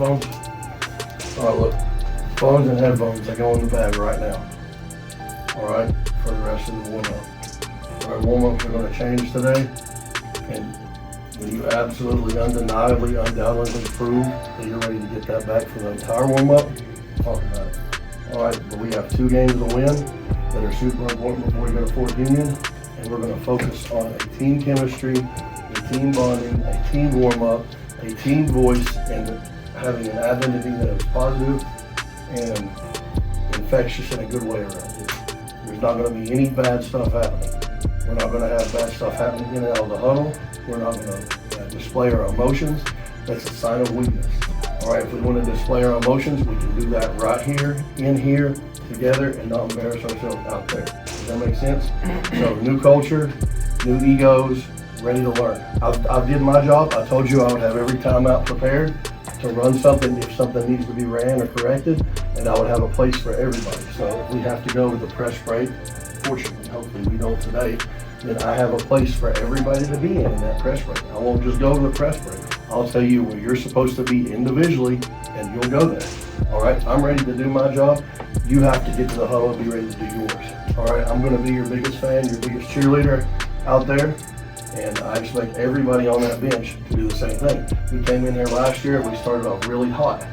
headphones? All right, look, phones and headphones, they go in the bag right now. All right, for the rest of the warm-up. Our warm-ups are going to change today, and when you absolutely, undeniably, undoubtedly prove that you're ready to get that back for the entire warm-up, talk about it. All right, but we have 2 games to win that are super important before we go to Fort Union, and we're going to focus on a team chemistry, a team bonding, a team warm-up, a team voice, and having an identity that is positive and infectious in a good way around here. There's not going to be any bad stuff happening. We're not going to have bad stuff happening in and out of the huddle. We're not going to display our emotions. That's a sign of weakness. All right, if we want to display our emotions, we can do that right here, in here, together, and not embarrass ourselves out there. Does that make sense? So new culture, new egos, ready to learn. I did my job. I told you I would have every timeout prepared to run something if something needs to be ran or corrected, and I would have a place for everybody. So if we have to go to the press break, fortunately, hopefully we don't today, then I have a place for everybody to be in that press break. I won't just go to the press break. I'll tell you where you're supposed to be individually, and you'll go there. All right, I'm ready to do my job. You have to get to the huddle and be ready to do yours. All right, I'm going to be your biggest fan, your biggest cheerleader out there. And I expect everybody on that bench to do the same thing. We came in there last year and we started off really hot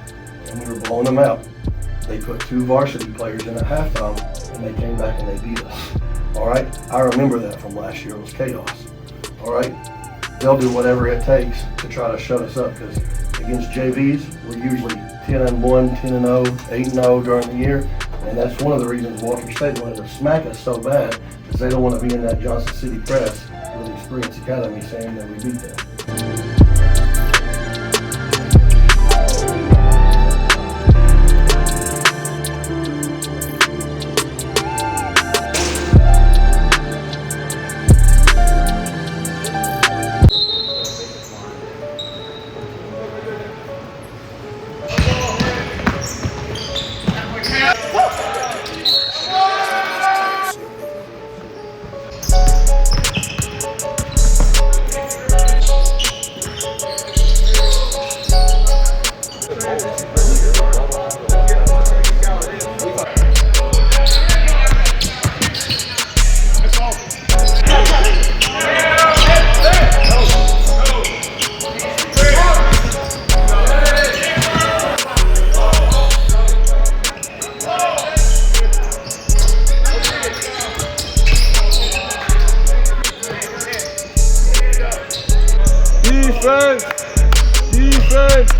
and we were blowing them out. They put 2 varsity players in at halftime and they came back and they beat us. All right, I remember that from last year. It was chaos. All right, they'll do whatever it takes to try to shut us up because against JVs, we're usually 10-1, 10-0, 8-0 during the year. And that's one of the reasons Walker State wanted to smack us so bad because they don't want to be in that Johnson City press with Experience Academy saying that we beat them. Defense! Defense!